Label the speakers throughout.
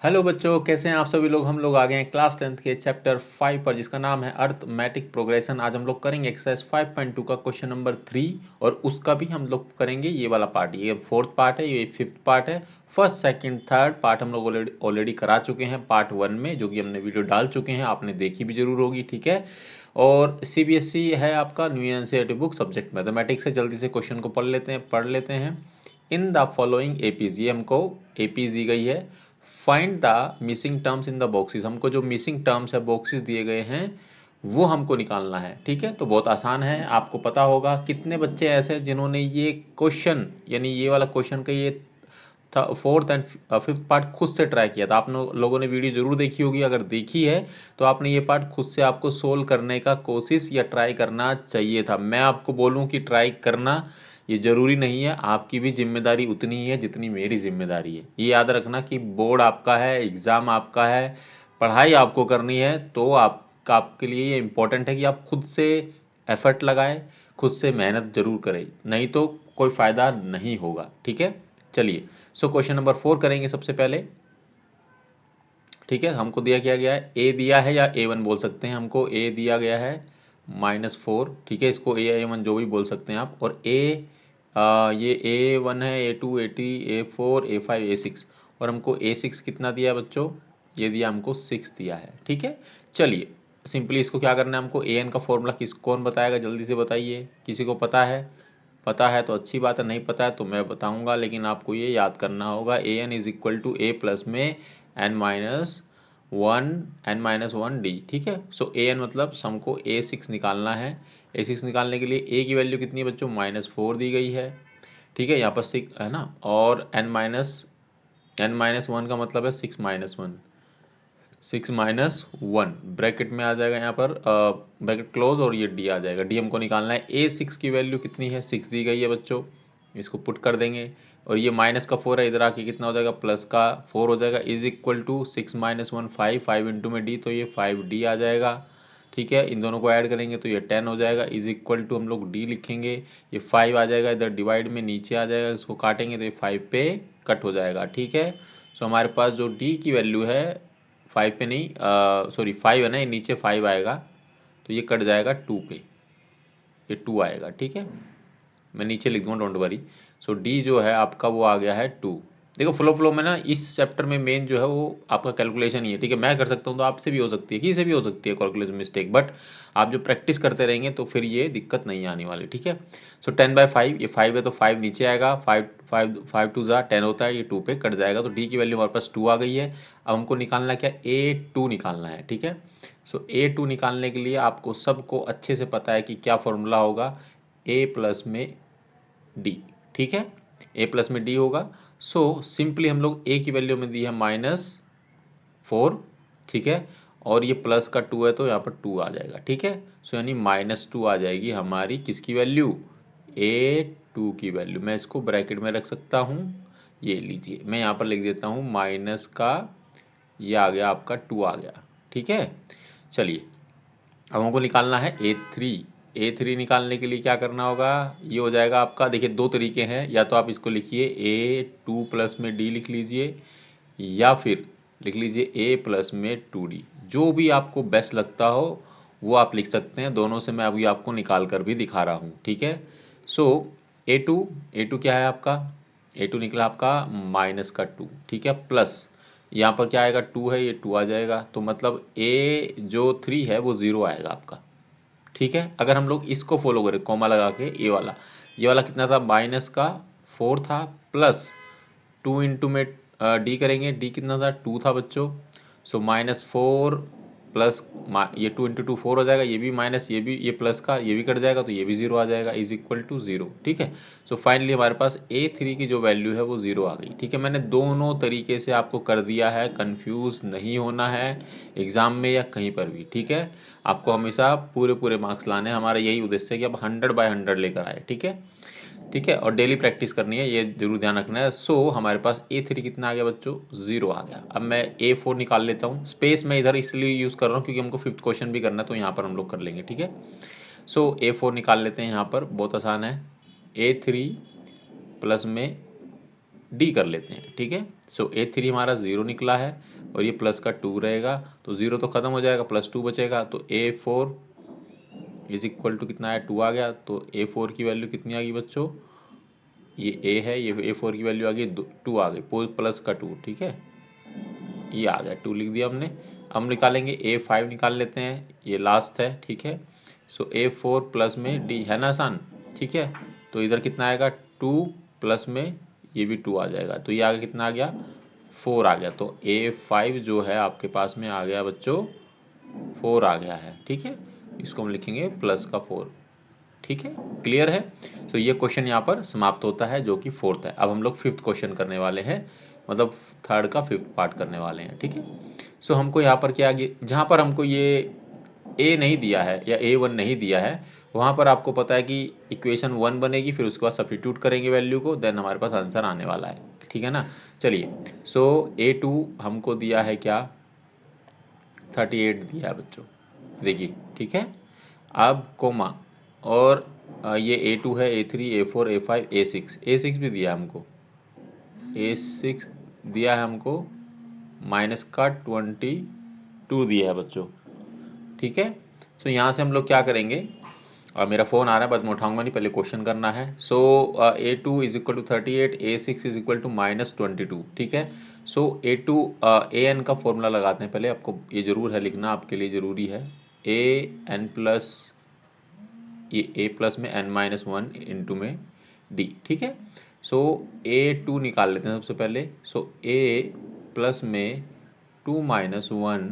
Speaker 1: Hello बच्चों, कैसे हैं आप सभी लोग। हम लोग आ गए हैं क्लास 10th के चैप्टर 5 पर, जिसका नाम है अर्थमेटिक प्रोग्रेशन। आज हम लोग करेंगे एक्सरसाइज 5.2 का क्वेश्चन नंबर 3 और उसका भी हम लोग करेंगे ये वाला पार्ट। ये फोर्थ पार्ट है, ये फिफ्थ पार्ट है। फर्स्ट सेकंड थर्ड पार्ट हम लोग ऑलरेडी करा चुके हैं पार्ट 1 में, जो कि हमने वीडियो डाल चुके हैं, आपने देखी भी जरूर होगी। ठीक है, और सीबीएसई है आपका new NCERT book, subject mathematics से। जल्दी से क्वेश्चन को पढ़ लेते हैं। इन द फॉलोइंग एपीज, ये हमको एपीज दी गई है। Find the missing terms in the boxes, हमको जो मिसिंग टर्म्स है बॉक्सेस दिए गए हैं वो हमको निकालना है। ठीक है, तो बहुत आसान है, आपको पता होगा। कितने बच्चे ऐसे हैं जिन्होंने ये क्वेश्चन, यानी ये वाला क्वेश्चन का ये फोर्थ एंड फिफ्थ पार्ट खुद से ट्राई किया था। आप लोगों ने वीडियो जरूर देखी होगी, अगर देखी है तो आपने ये पार्ट खुद से आपको सोल्व करने का कोशिश या ट्राई करना चाहिए था। मैं आपको बोलूं कि ट्राई करना ये जरूरी नहीं है, आपकी भी जिम्मेदारी उतनी ही है जितनी मेरी जिम्मेदारी है। ये याद रखना कि बोर्ड आपका है, एग्जाम आपका है, पढ़ाई आपको करनी है, तो आपके लिए ये इंपॉर्टेंट है कि आप खुद से एफर्ट लगाएं, खुद से मेहनत जरूर करें, नहीं तो कोई फायदा नहीं होगा। ठीक है, चलिए। सो क्वेश्चन नंबर 4 करेंगे सबसे पहले। ठीक है, हमको दिया क्या गया है, ए दिया है, या A1 बोल सकते हैं। हमको ए दिया गया है -4। ठीक है, इसको A1 जो भी बोल सकते हैं आप। और ये A1 है, A2, A3, A4, A5, A6, और हमको A6 कितना दिया है बच्चों, ये दिया हमको 6 दिया है। ठीक है, चलिए सिंपली इसको क्या करना है, हमको an का फॉर्मूला कौन बताएगा, जल्दी से बताइए। किसी को पता है? पता है तो अच्छी बात है, नहीं पता है तो मैं बताऊंगा, लेकिन आपको ये याद करना होगा। an is equal to A plus में n-1 डी। ठीक है, सो an मतलब हमको A6 निकालना है। A6 निकालने के लिए a की वैल्यू कितनी है बच्चों, -4 दी गई है। ठीक है, यहाँ पर 6 है ना, और n-1 का मतलब है 6-1, 6-1 ब्रैकेट में आ जाएगा यहाँ पर, ब्रैकेट क्लोज, और ये डी आ जाएगा। डी हमको निकालना है। A6 की वैल्यू कितनी है, 6 दी गई है बच्चों, इसको पुट कर देंगे। और ये माइनस का 4 है, इधर आके कितना हो जाएगा, प्लस का 4 हो जाएगा। इज इक्वल टू 6-1 5 इंटू में डी, तो ये 5D आ जाएगा। ठीक है, इन दोनों को ऐड करेंगे तो ये 10 हो जाएगा। इज इक्वल टू हम लोग डी लिखेंगे, ये 5 आ जाएगा, इधर डिवाइड में नीचे आ जाएगा, इसको काटेंगे तो ये 5 पे कट हो जाएगा। ठीक है, सो हमारे पास जो डी की वैल्यू है 5 पे नहीं, सॉरी 5 है ना, ये नीचे 5 आएगा, तो ये कट जाएगा 2 पे, ये 2 आएगा। ठीक है, मैं नीचे लिख दूंगा, डोंट वरी। सो डी जो है आपका वो आ गया है 2। देखो फ्लो में ना, इस चैप्टर में मेन जो है वो आपका कैलकुलेशन ही है। ठीक है, मैं कर सकता हूँ तो आपसे भी हो सकती है, किसी से भी हो सकती है कैलकुलेशन मिस्टेक, बट आप जो प्रैक्टिस करते रहेंगे तो फिर ये दिक्कत नहीं आने वाली। ठीक है, सो 10/5, ये 5 है तो 5 नीचे आएगा, 5 2 10 होता है, ये 2 पे कट जाएगा, तो डी की वैल्यू हमारे पास 2 आ गई है। अब हमको निकालना क्या, A2 निकालना है। ठीक है, सो A2 निकालने के लिए आपको सबको अच्छे से पता है कि क्या फॉर्मूला होगा, A प्लस में डी। ठीक है, A प्लस में डी होगा। सो सिंपली हम लोग A की वैल्यू में दी है -4। ठीक है, और ये प्लस का 2 है तो यहाँ पर 2 आ जाएगा। ठीक है, सो यानी -2 आ जाएगी हमारी किसकी वैल्यू, A2 की वैल्यू। मैं इसको ब्रैकेट में रख सकता हूँ, ये लीजिए मैं यहाँ पर लिख देता हूँ माइनस का, ये आ गया आपका 2 आ गया। ठीक है, चलिए अब हमको निकालना है A3 निकालने के लिए क्या करना होगा, ये हो जाएगा आपका। देखिए दो तरीके हैं, या तो आप इसको लिखिए A2 प्लस में D लिख लीजिए, या फिर लिख लीजिए A प्लस में 2D, जो भी आपको बेस्ट लगता हो वो आप लिख सकते हैं। दोनों से मैं अभी आपको निकाल कर भी दिखा रहा हूँ। ठीक है, सो A2 क्या है आपका, A2 निकला आपका -2। ठीक है, प्लस यहाँ पर क्या आएगा, 2 है, ये 2 आ जाएगा, तो मतलब A जो 3 है वो 0 आएगा आपका। ठीक है, अगर हम लोग इसको फॉलो करें कॉमा लगा के, ये वाला कितना था, -4 था, प्लस 2 इंटू में डी करेंगे, डी कितना था, 2 था बच्चों। सो -4 प्लस ये 2 इंटू 2 4 हो जाएगा, ये भी माइनस, ये भी, ये प्लस का ये भी कट जाएगा, तो ये भी 0 आ जाएगा, इज इक्वल टू 0। ठीक है, सो फाइनली हमारे पास A3 की जो वैल्यू है वो 0 आ गई। ठीक है, मैंने दोनों तरीके से आपको कर दिया है, कंफ्यूज नहीं होना है एग्जाम में या कहीं पर भी। ठीक है, आपको हमेशा पूरे मार्क्स लाने हैं, हमारा यही उद्देश्य है कि आप 100/100 लेकर आए। ठीक है, ठीक है, और डेली प्रैक्टिस करनी है, ये जरूर ध्यान रखना है। सो हमारे पास A3 कितना आ गया बच्चों, 0 आ गया। अब मैं A4 निकाल लेता हूँ, स्पेस मैं इधर इसलिए यूज़ कर रहा हूँ क्योंकि हमको फिफ्थ क्वेश्चन भी करना है, तो यहाँ पर हम लोग कर लेंगे। ठीक है, सो A4 निकाल लेते हैं, यहाँ पर बहुत आसान है, A3 प्लस में D कर लेते हैं। ठीक है, सो A3 हमारा 0 निकला है और ये प्लस का 2 रहेगा, तो 0 तो खत्म हो जाएगा, प्लस 2 बचेगा, तो A4 इज इक्वल टू कितना है, 2 आ गया। तो A4 की वैल्यू कितनी आ गई बच्चों, ये A है, ये A4 की वैल्यू आ गई 2 आ गई, प्लस का 2, ठीक है, ये आ गया 2 लिख दिया हमने। हम निकालेंगे A5 निकाल लेते हैं, ये लास्ट है, ठीक है। सो A4 प्लस में D है ना आसान, ठीक है। तो इधर कितना आएगा 2 प्लस में ये भी 2 आ जाएगा, तो ये आगे कितना आ गया 4 आ गया। तो A5 जो है आपके पास में आ गया बच्चों 4 आ गया है, ठीक है। इसको हम लिखेंगे प्लस का 4, ठीक है, क्लियर है। तो ये क्वेश्चन यहाँ पर समाप्त होता है जो कि 4th है। अब हम लोग 5th क्वेश्चन करने वाले हैं, मतलब 3rd का 5th पार्ट करने वाले हैं, ठीक है। सो हमको यहाँ पर क्या, जहाँ पर हमको ये A नहीं दिया है या A1 नहीं दिया है, वहाँ पर आपको पता है कि इक्वेशन 1 बनेगी, फिर उसके बाद सब्स्टिट्यूट करेंगे वैल्यू को, देन हमारे पास आंसर आने वाला है, ठीक है ना। चलिए, सो A2 हमको दिया है क्या, 38 दिया है बच्चों, देखिए, ठीक है। अब कोमा, और ये A2 है, A3, A4, A5, A6 भी दिया है हमको, A6 दिया है हमको, माइनस का 22 दिया है बच्चों, ठीक है। सो यहाँ से हम लोग क्या करेंगे, मेरा फ़ोन आ रहा है, बाद में उठाऊंगा नहीं, पहले क्वेश्चन करना है। So A2 is equal to 38, A6 is equal to -22, ठीक है। सो A2 AN का फॉर्मूला लगाते हैं पहले, आपको ये जरूर है लिखना, आपके लिए ज़रूरी है। AN प्लस ये A प्लस में n-1 इंटू में D, ठीक है। सो A2 निकाल लेते हैं सबसे पहले। सो A प्लस में 2-1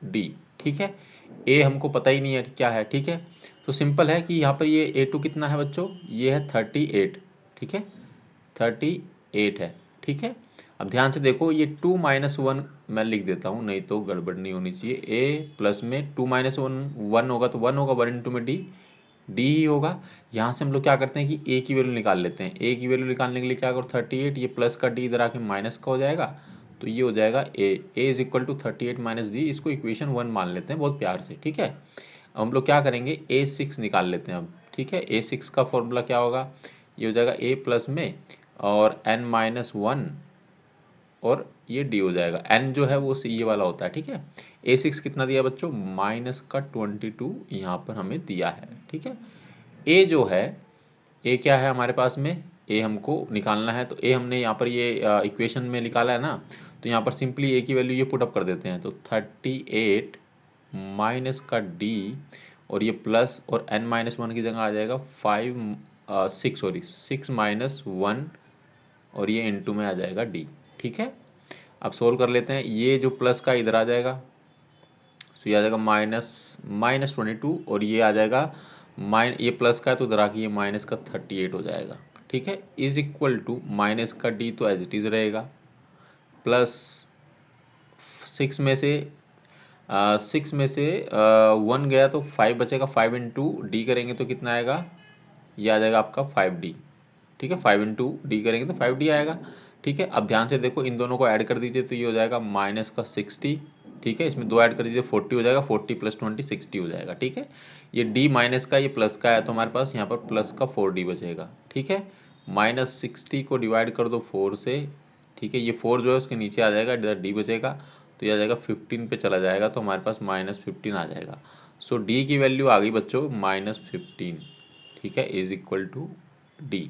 Speaker 1: D, ठीक है। A हमको पता ही नहीं है क्या है, ठीक है। तो सिंपल है कि यहाँ पर ये A2 कितना है बच्चों, ये है 38, ठीक है, 38 है, ठीक है। अब ध्यान से देखो, ये 2-1 मैं लिख देता हूँ, नहीं तो गड़बड़ नहीं होनी चाहिए। A प्लस में 2-1 1 होगा, तो 1 होगा, 1 इंटू में D ही होगा। यहाँ से हम लोग क्या करते हैं कि A की वैल्यू निकाल लेते हैं। A की वैल्यू निकालने के लिए क्या करो, 38, ये प्लस का D इधर आके माइनस का हो जाएगा, तो ये हो जाएगा A is equal to 38 minus D। इसको इक्वेशन 1 मान लेते हैं बहुत प्यार से, ठीक है। अब हम लोग क्या करेंगे, A6 निकाल लेते हैं अब, ठीक है। A6 का फॉर्मूला क्या होगा, ये हो जाएगा A प्लस में और n-1 और ये D हो जाएगा। n जो है वो ये वाला होता है, ठीक है। A6 कितना दिया बच्चों, माइनस का 22 यहाँ पर हमें दिया है, ठीक है। A जो है, A क्या है हमारे पास में, A हमको निकालना है, तो A हमने यहाँ पर ये इक्वेशन में निकाला है ना, तो यहाँ पर सिंपली A की वैल्यू ये पुट अप कर देते हैं, तो 38 माइनस का D और ये प्लस और n-1 की जगह आ जाएगा 6-1 और ये इंटू में आ जाएगा D, ठीक है। अब सोल्व कर लेते हैं, ये जो प्लस का इधर आ जाएगा, तो ये आ जाएगा -22 और ये आ जाएगा ये प्लस का है तो इधर आके ये माइनस का 38 हो जाएगा, ठीक है। इज इक्वल टू माइनस का D तो एज इट इज रहेगा, प्लस 6 में से 1 गया तो 5 बचेगा, 5 इंटू D करेंगे तो कितना आएगा, ये आ जाएगा आपका 5D, ठीक है। 5 इंटू D करेंगे तो 5D आएगा, ठीक है। अब ध्यान से देखो, इन दोनों को ऐड कर दीजिए तो ये हो जाएगा माइनस का 60, ठीक है। इसमें 2 ऐड कर दीजिए 40 हो जाएगा, 40 प्लस 20 60 हो जाएगा, ठीक है। ये D माइनस का, ये प्लस का है, तो हमारे पास यहाँ पर प्लस का 4D बचेगा, ठीक है। -60 को डिवाइड कर दो 4 से, ठीक है। ये 4 जो है उसके नीचे आ जाएगा, इधर D बचेगा, तो ये आ जाएगा 15 पे चला जाएगा, तो हमारे पास -15 आ जाएगा। सो D की वैल्यू आ गई बच्चों -15, ठीक है, इज इक्वल टू D।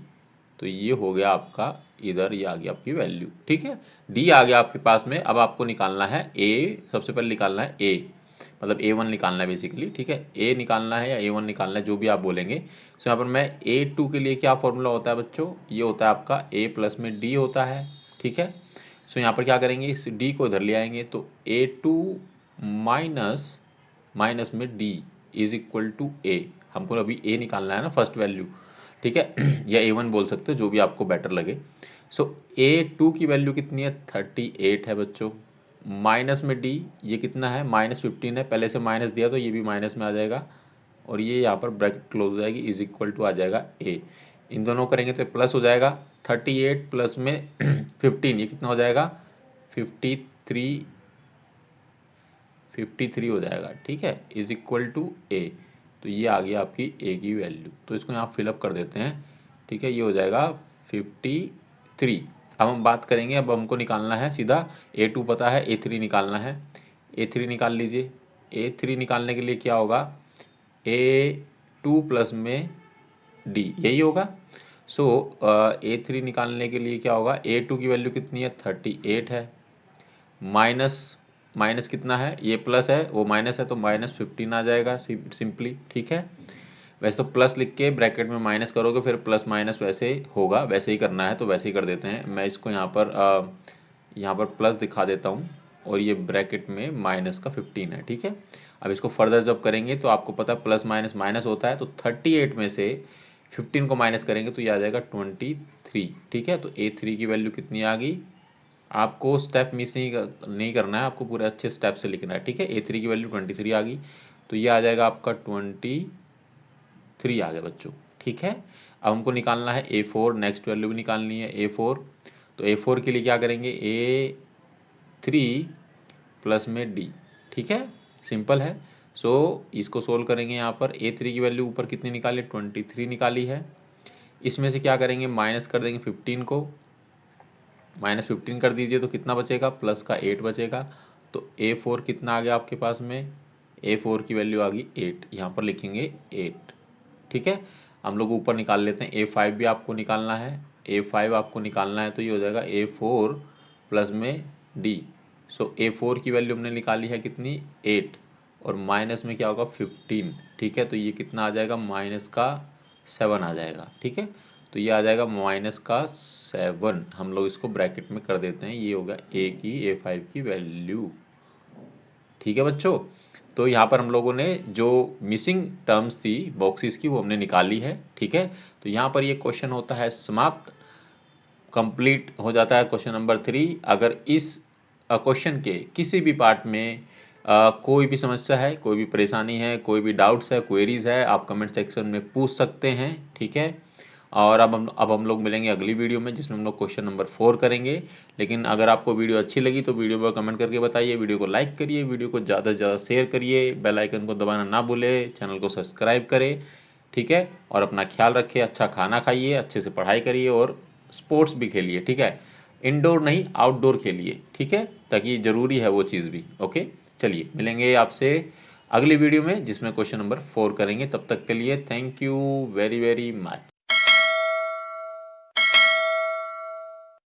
Speaker 1: तो ये हो गया आपका, इधर ये आ गया आपकी वैल्यू, ठीक है। D आ गया आपके पास में। अब आपको निकालना है A, सबसे पहले निकालना है A, मतलब A1 निकालना है बेसिकली, ठीक है। A निकालना है या A1 निकालना है, जो भी आप बोलेंगे। तो यहाँ पर मैं A2 के लिए क्या फॉर्मूला होता है बच्चों, ये होता है आपका A प्लस में D होता है, ठीक है। सो यहाँ पर क्या करेंगे, इस D को इधर ले आएंगे, तो A2 माइनस में D is equal to A। हमको अभी A निकालना है ना, फर्स्ट वैल्यू, ठीक है, या A1 बोल सकते हो, जो भी आपको बेटर लगे। सो A2 की वैल्यू कितनी है, 38 है बच्चों, माइनस में D ये कितना है, -15 है, पहले से माइनस दिया तो ये भी माइनस में आ जाएगा, और ये यहाँ पर ब्रैकेट क्लोज हो जाएगी, इज इक्वल टू आ जाएगा A। इन दोनों करेंगे तो प्लस हो जाएगा, 38 प्लस में 15 ये कितना हो जाएगा, 53 हो जाएगा, ठीक है, इज इक्वल टू A। तो ये आ गया आपकी A की वैल्यू, तो इसको यहाँ फिलअप कर देते हैं, ठीक है। ये हो जाएगा 53। अब हम बात करेंगे, अब हमको निकालना है सीधा A2 पता है, A3 निकालना है। A3 निकाल लीजिए। A3 निकालने के लिए क्या होगा, A2 प्लस में D यही होगा। सो A3 निकालने के लिए क्या होगा, A2 की वैल्यू कितनी है 38 है, माइनस कितना है, ये प्लस है वो माइनस है तो -15 आ जाएगा सिंपली। ठीक है, वैसे तो प्लस लिख के ब्रैकेट में माइनस करोगे फिर प्लस माइनस वैसे होगा, वैसे ही करना है तो वैसे ही कर देते हैं। मैं इसको यहाँ पर प्लस दिखा देता हूँ और ये ब्रैकेट में माइनस का 15 है। ठीक है, अब इसको फर्दर जब करेंगे तो आपको पता है प्लस माइनस माइनस होता है, तो 38 में से 15 को माइनस करेंगे तो ये आ जाएगा 23। ठीक है, तो A3 की वैल्यू कितनी आ गई, आपको स्टेप मिस नहीं करना है, आपको पूरे अच्छे स्टेप से लिखना है। ठीक है, A3 की वैल्यू 23 आ गई, तो ये आ जाएगा आपका 23 आ गया बच्चों। ठीक है, अब हमको निकालना है A4, नेक्स्ट वैल्यू भी निकालनी है A4। तो A4 के लिए क्या करेंगे, A3 प्लस में D। ठीक है, सिंपल है। सो इसको सोल्व करेंगे, यहाँ पर A3 की वैल्यू ऊपर कितनी निकाली, 23 निकाली है। इसमें से क्या करेंगे, माइनस कर देंगे 15 को, -15 कर दीजिए तो कितना बचेगा, प्लस का 8 बचेगा। तो A4 कितना आ गया आपके पास में, A4 की वैल्यू आ गई 8, यहाँ पर लिखेंगे 8। ठीक है, हम लोग ऊपर निकाल लेते हैं, A5 भी आपको निकालना है, A5 आपको निकालना है तो ये हो जाएगा A4 प्लस में D। सो A4 की वैल्यू हमने निकाली है कितनी 8 और माइनस में क्या होगा 15। ठीक है, तो ये कितना आ जाएगा, माइनस का 7 आ जाएगा। ठीक है, तो ये आ जाएगा माइनस का 7, हम लोग इसको ब्रैकेट में कर देते हैं, ये होगा A5 की वैल्यू। ठीक है बच्चों, तो यहाँ पर हम लोगों ने जो मिसिंग टर्म्स थी बॉक्सेस की वो हमने निकाली है। ठीक है, तो यहाँ पर ये क्वेश्चन होता है समाप्त, कंप्लीट हो जाता है क्वेश्चन नंबर 3। अगर इस क्वेश्चन के किसी भी पार्ट में कोई भी समस्या है, कोई भी परेशानी है, कोई भी डाउट्स है, क्वेरीज है, आप कमेंट सेक्शन में पूछ सकते हैं। ठीक है, और अब हम लोग मिलेंगे अगली वीडियो में जिसमें हम लोग क्वेश्चन नंबर 4 करेंगे। लेकिन अगर आपको वीडियो अच्छी लगी तो वीडियो पर कमेंट करके बताइए, वीडियो को लाइक करिए, वीडियो को ज़्यादा से ज़्यादा शेयर करिए, बेल आइकन को दबाना ना भूलें, चैनल को सब्सक्राइब करें। ठीक है, और अपना ख्याल रखिए, अच्छा खाना खाइए, अच्छे से पढ़ाई करिए और स्पोर्ट्स भी खेलिए। ठीक है, इंडोर नहीं आउटडोर खेलिए। ठीक है, ताकि ज़रूरी है वो चीज़ भी। ओके, चलिए मिलेंगे आपसे अगली वीडियो में जिसमें क्वेश्चन नंबर 4 करेंगे। तब तक के लिए thank you very very much.